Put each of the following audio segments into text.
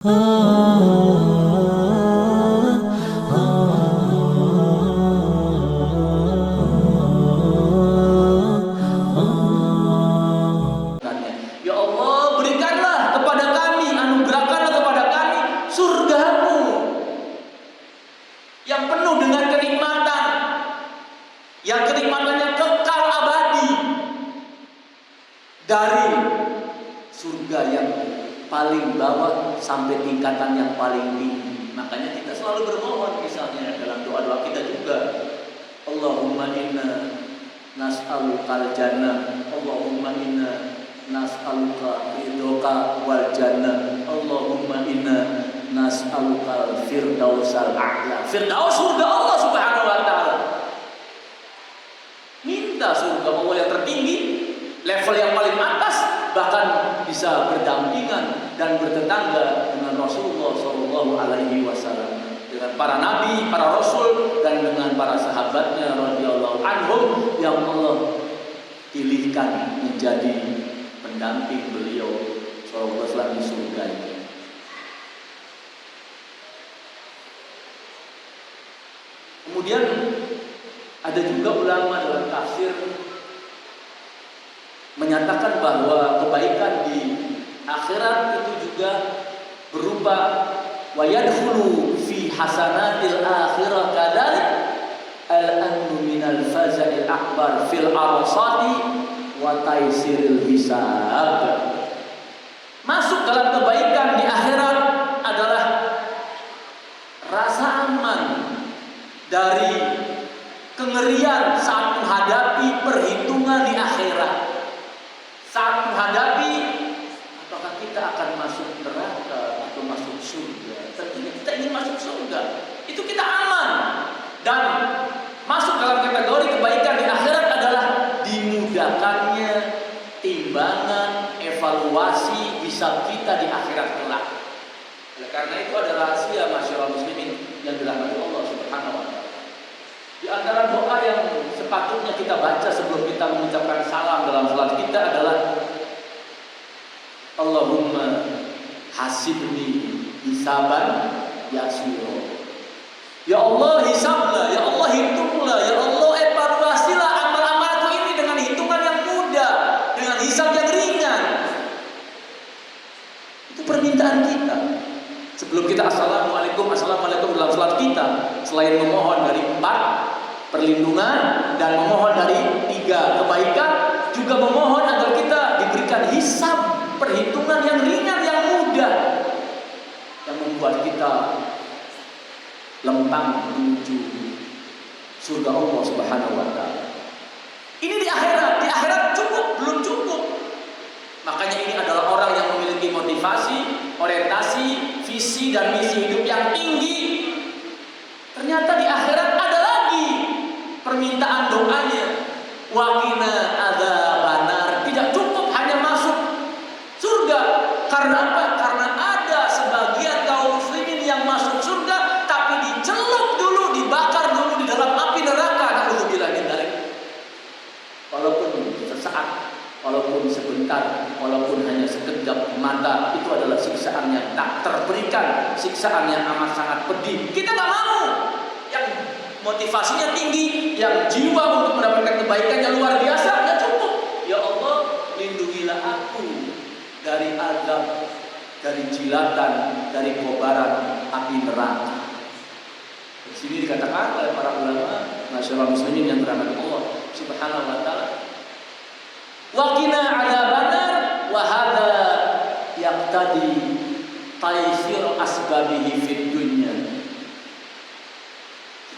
Ya Allah, berikanlah kepada kami, anugerahkanlah kepada kami surga-Mu yang penuh dengan kenikmatan, yang kenikmatannya kekal abadi, dari surga yang paling bawah sampai tingkatan yang paling tinggi. Makanya kita selalu bermohon, misalnya dalam doa-doa kita juga, Allahumma inna nas'alukal jannah, Allahumma inna nas'aluka ridhoka wal jannah, Allahumma inna nas'alukal firdausal a'la. Firdaus surga Allah Subhanahu wa taala. Minta surga Allah yang tertinggi, level yang paling atas, bahkan bisa berdampingan dan bertetangga dengan Rasulullah Shallallahu Alaihi Wasallam, dengan para nabi, para rasul, dan dengan para sahabatnya radhiyallahu anhum yang Allah pilihkan menjadi pendamping beliau Shallallahu Alaihi Wasallam di surga ini. Kemudian ada juga ulama dalam tafsir menyatakan bahwa kebaikan di akhirat itu juga berupa wa yadkhulu fi hasanatil akhirah kadzalik al-amnu minal faza'il akbar fil arsati wa taisiril hisab. Masuk dalam kebaikan di akhirat adalah rasa aman dari kengerian saat menghadapi perhitungan di akhirat. Saat menghadapi apakah kita akan masuk neraka atau masuk surga. Tentunya kita ingin masuk surga. Itu kita aman. Dan masuk dalam kategori kebaikan di akhirat adalah dimudahkannya timbangan, evaluasi hisab kita di akhirat kelak. Oleh karena itu ada rahasia masyarakat muslimin yang dirahmati Allah Subhanahu wa taala. Di antara doa yang sepatutnya kita baca sebelum kita mengucapkan salam dalam salat kita adalah Allahumma hasibni hisaban yasira. Ya Allah, hisablah, ya Allah, hitunglah, ya Allah, evaluasilah amal-amalku ini dengan hitungan yang mudah, dengan hisab yang ringan. Itu permintaan kita. Sebelum kita assalamualaikum dalam salat kita, selain memohon dari 4 perlindungan dan memohon dari 3 kebaikan, juga memohon agar kita diberikan hisab, perhitungan yang ringan, yang mudah, yang membuat kita lempang menuju surga Allah Subhanahu wa taala. Ini di akhirat cukup, belum cukup. Makanya ini adalah orang yang memiliki motivasi, orientasi, visi dan misi hidup yang tinggi. Ternyata di akhirat ada lagi permintaan doanya. Waqina adzabannar. Tidak cukup hanya masuk surga. Karena apa? Karena ada sebagian kaum muslimin yang masuk surga tapi dicelup dulu, dibakar dulu di dalam api neraka. Nauzubillah min dzalik. Walaupun sesaat, walaupun sebentar, walaupun hanya sekejap mata, itu adalah siksaan yang tak terberikan, siksaan yang amat sangat pedih. Kita tak mau. Yang motivasinya tinggi, yang jiwa untuk mendapatkan kebaikan yang luar biasa, ya cukup. Ya Allah, lindungilah aku dari azab, dari jilatan, dari kobaran api neraka. Di sini dikatakan oleh para ulama nasional muslimin yang dirahmati Allah Subhanahu wa taala, waqina adzabannar wa hadza yaqtadi taisir asbabihi fid dunya.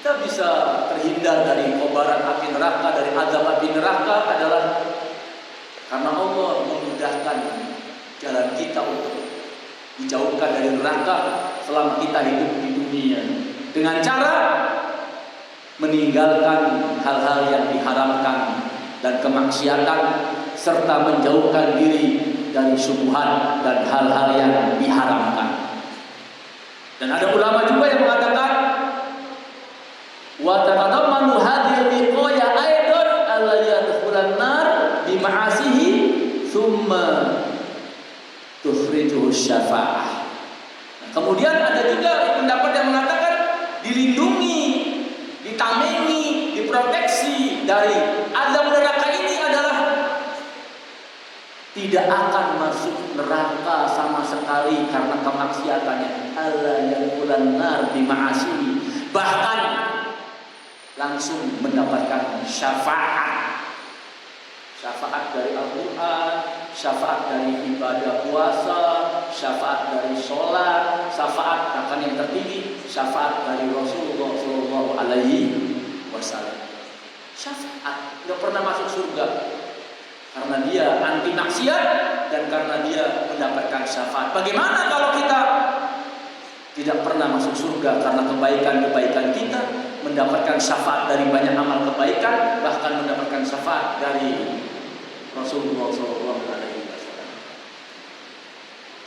Kita bisa terhindar dari kobaran api neraka, dari azab api neraka adalah karena Allah memudahkan jalan kita untuk dijauhkan dari neraka selama kita hidup di dunia, dengan cara meninggalkan hal-hal yang diharamkan dan kemaksiatan, serta menjauhkan diri dari syubhat dan hal-hal yang diharamkan. Dan ada ulama juga yang mengatakan wa taqaddamanu hadhihi wiqaya aidan alla yadkhulan nar bi ma'asihi thumma tukhrijuhu syafa'ah. Kemudian ada juga pendapat yang mengatakan dilindungi, ditamengi, diproteksi dari azab neraka ini adalah tidak akan masuk neraka sama sekali karena kemaksiatannya. Alla yadkhulan nar bima'asi. Bahkan langsung mendapatkan syafaat. Syafaat dari Al-Quran, syafaat dari ibadah puasa, syafaat dari sholat, syafaat bahkan yang tertinggi, syafaat dari Rasulullah Shallallahu Alaihi Wasallam. Syafaat, nggak pernah masuk surga karena dia anti maksiat dan karena dia mendapatkan syafaat. Bagaimana kalau kita tidak pernah masuk surga karena kebaikan-kebaikan kita, mendapatkan syafaat dari banyak amal kebaikan, bahkan mendapatkan syafaat dari Rasulullah Shallallahu Alaihi Wasallam.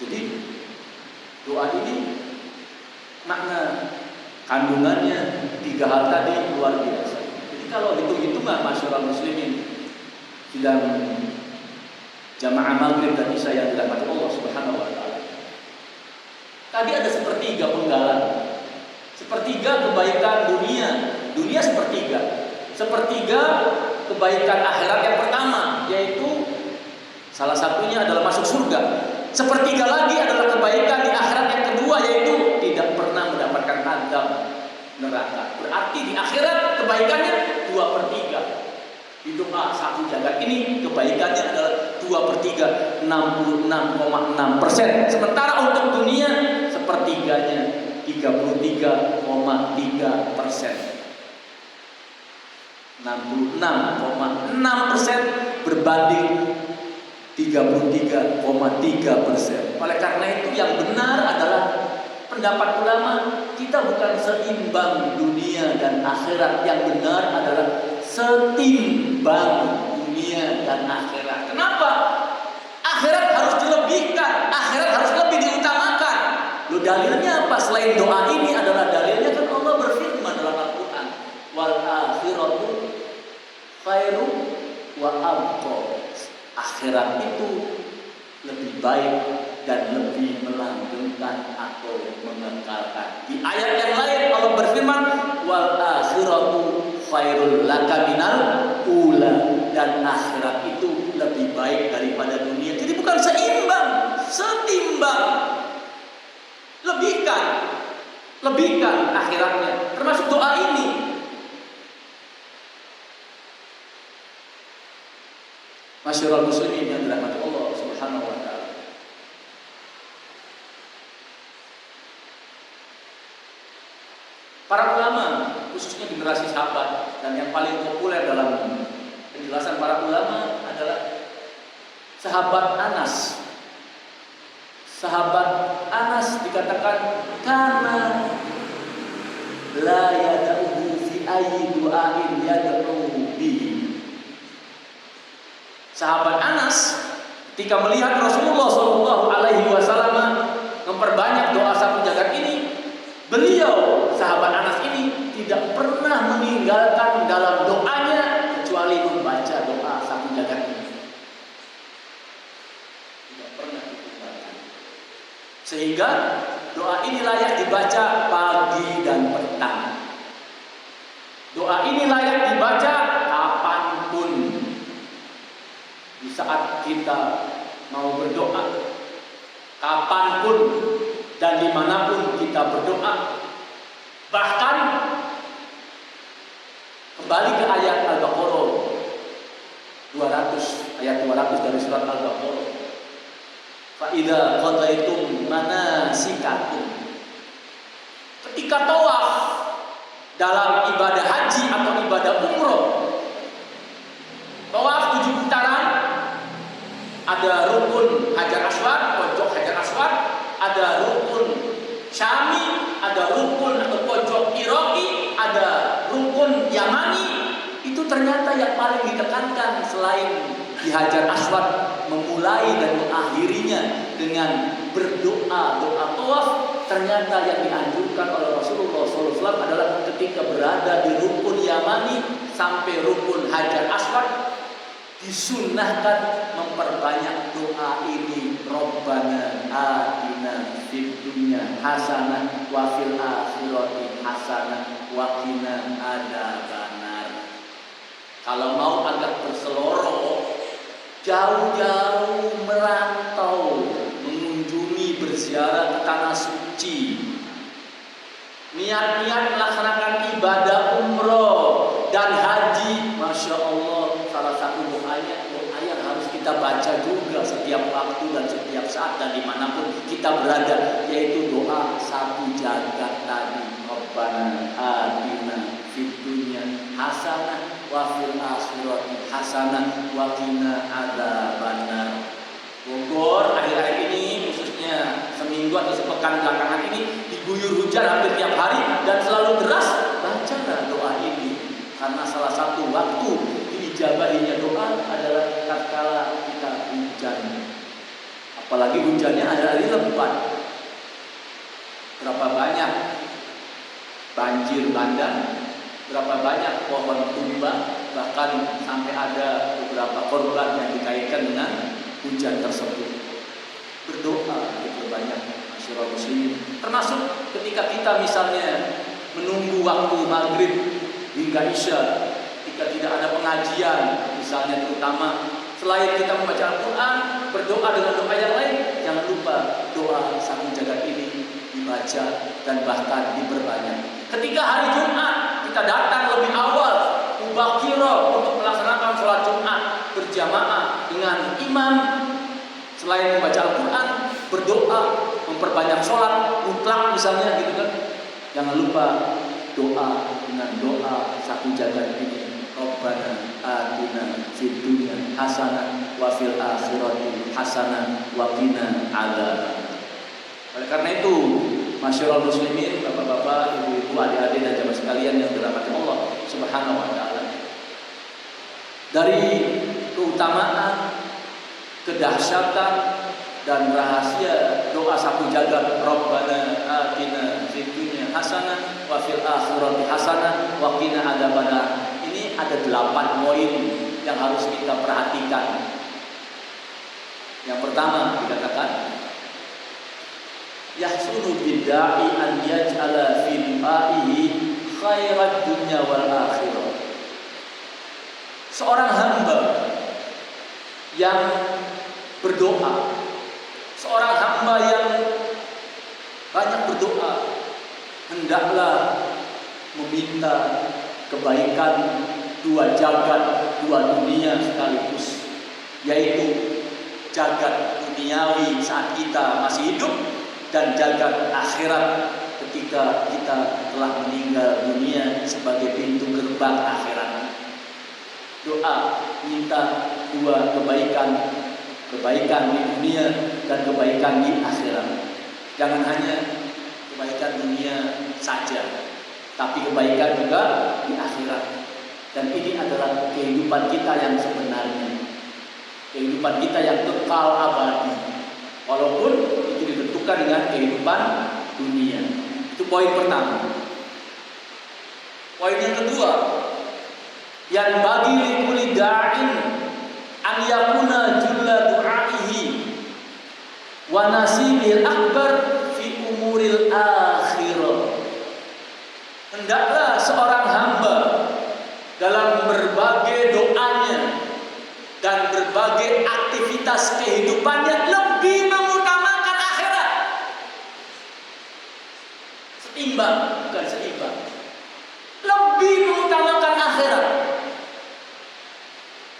Jadi doa ini makna kandungannya 3 hal tadi luar biasa. Jadi kalau hitung-hitungan masyarakat muslimin dalam jamaah maghrib dan isya yang dirahmati Allah Subhanahu Wa Taala, tadi ada sepertiga penggalan, sepertiga kebaikan dunia sepertiga kebaikan akhirat yang pertama, yaitu salah satunya adalah masuk surga. Sepertiga lagi adalah kebaikan di akhirat yang kedua, yaitu tidak pernah mendapatkan azab neraka. Berarti di akhirat kebaikannya 2/3. Di doa satu jagat ini kebaikannya adalah 2/3, 66,6%. Sementara untuk dunia sepertiganya 33,3%. 66,6% berbanding 33,3%. Oleh karena itu yang benar adalah pendapat ulama, kita bukan seimbang dunia dan akhirat. Yang benar adalah setimbang dunia dan akhirat. Kenapa? Akhirat harus dilebihkan, akhirat harus lebih diutamakan. Loh, dalilnya apa? Selain doa ini adalah dalilnya kan Allah berfirman dalam Al-Quran, wal akhiratu khairu wa abqa. Akhirat itu lebih baik dan lebih melanggengkan atau mengekalkan. Di ayat yang lain Allah berfirman, wal akhiratu khairul laka minal ula. Dan akhirat itu lebih baik daripada dunia. Jadi bukan seimbang, setimbang. Lebihkan akhiratnya. Termasuk doa ini. Masyarakat muslimin yang dirahmati Allah Subhanahu Wa Taala. Para ulama, khususnya generasi sahabat, dan yang paling populer dalam penjelasan para ulama adalah sahabat Anas. Sahabat Anas dikatakan karena la yad'u fi ayyi du'ain yad'u bihi. Sahabat Anas ketika melihat Rasulullah Shallallahu Alaihi Wasallam memperbanyak doa satu jagat ini, beliau sahabat Anas ini tidak pernah meninggalkan dalam doanya kecuali membaca doa satu jagat ini. Tidak pernah ditinggalkan. Sehingga doa ini layak dibaca pagi dan petang. Doa ini layak dibaca kapanpun. Di saat kita mau berdoa, kapanpun dan dimanapun kita berdoa. Bahkan kembali ke ayat Al-Baqarah 200, ayat 200 dari surat Al-Baqarah. Fa idza qadaitum manasikakum. Ketika tawaf dalam ibadah haji atau ibadah umroh, tawaf 7 putaran, ada rukun Hajar Aswad, pojok Hajar Aswad, ada rukun Syami, ada rukun atau pojok Iraqi, ada rukun Yamani. Itu ternyata yang paling ditekankan selain di Hajar Aswad, memulai dan mengakhirinya dengan berdoa, doa tawaf. Ternyata yang dianjurkan oleh Rasulullah SAW adalah ketika berada di rukun Yamani sampai rukun Hajar Aswad, disunnahkan memperbanyak doa ini. Rabbana atina fid dunya hasanah wa fil akhirati hasanah wa qina adzabannar. Kalau mau agak berseloroh, jauh-jauh merantau, mengunjungi berziarah ke tanah suci, niat-niat melaksanakan ibadah umroh dan haji, masya Allah, salah satu doa yang harus kita baca juga setiap waktu dan setiap saat dan dimanapun kita berada, yaitu doa satu jagat tadi. Rabbana atina fid dunya hasanah wa fil akhirati hasanah wa qina adzabannar. Bogor akhir-akhir ini, khususnya seminggu atau sepekan belakangan ini, diguyur hujan hampir tiap hari dan selalu deras. Bacalah doa ini, karena salah satu waktu diijabahinya doa adalah tatkala kita hujan. Apalagi hujannya ada hari lebat. Berapa banyak banjir bandang, berapa banyak pohon tumbang, bahkan sampai ada beberapa korban yang dikaitkan dengan hujan tersebut. Berdoa itu banyak masyarakat muslimin, termasuk ketika kita misalnya menunggu waktu maghrib hingga isya, ketika tidak ada pengajian misalnya, terutama selain kita membaca Al-Quran, berdoa dengan doa yang lain, jangan lupa doa satu jagat ini dibaca dan bahkan diperbanyak. Ketika hari Jumat kita datang lebih awal mubakiro untuk melaksanakan sholat Jumat berjamaah dengan imam, selain membaca Al-Quran, berdoa, memperbanyak sholat mutlak misalnya gitu kan. Jangan lupa doa dengan doa satu jagat ini. Rabbana atina fid dunya hasanah wa fil akhirati hasanah wa qina adzabannar. Oleh karena itu, masyarakat muslimin, bapak-bapak, ibu-ibu, adik-adik dan jamaah sekalian yang dirahmati Allah Subhanahu wa taala, dari keutamaan, kedahsyatan dan rahasia doa satu jagat Rabbana atina fid dunya hasanah wa fil akhirati hasanah wa qina adzabannar, ini ada 8 poin yang harus kita perhatikan. Yang pertama dikatakan, yahsunu bidda'i an yaj'ala fi du'aihi khairat dunya wal akhirah. Seorang hamba yang berdoa, seorang hamba yang banyak berdoa, hendaklah meminta kebaikan 2 jagat, 2 dunia sekaligus, yaitu jagat duniawi saat kita masih hidup dan jagat akhirat ketika kita telah meninggal dunia sebagai pintu gerbang akhirat. Doa minta 2 kebaikan di dunia dan kebaikan di akhirat. Jangan hanya kebaikan dunia saja, tapi kebaikan juga di akhirat. Dan ini adalah kehidupan kita yang sebenarnya, kehidupan kita yang kekal abadi, walaupun itu ditentukan dengan kehidupan dunia. Itu poin pertama. Poin yang kedua, yang bagi likuli da'in an yakuna julla du'aihi wa nasibil akbar fi umuril akhirah. Hendaklah seorang hamba dalam berbagai doanya dan berbagai aktivitas kehidupannya lebih mengutamakan akhirat. Seimbang, bukan seimbang. Lebih mengutamakan akhirat.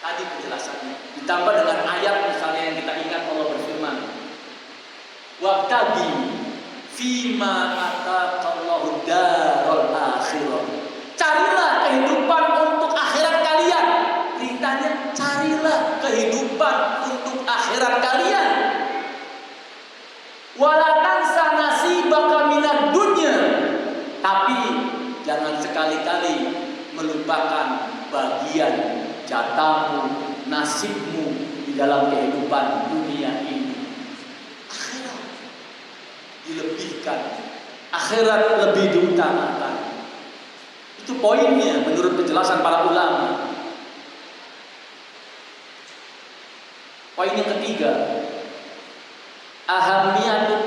Tadi penjelasannya. Ditambah dengan ayat misalnya yang kita ingat, Allah berfirman, wabtagi fima ataqallahu darul akhirah. Carilah kehidupan untuk akhirat kalian. Perintahnya, carilah kehidupan untuk akhirat kalian. Wala tansa nasibaka minad dunya. Tapi jangan sekali-kali melupakan bagian jatahmu, nasibmu di dalam kehidupan dunia ini. Akhirat dilebihkan, akhirat lebih diutamakan. Itu poinnya menurut penjelasan para ulama. Poin yang ketiga, ahamiyatut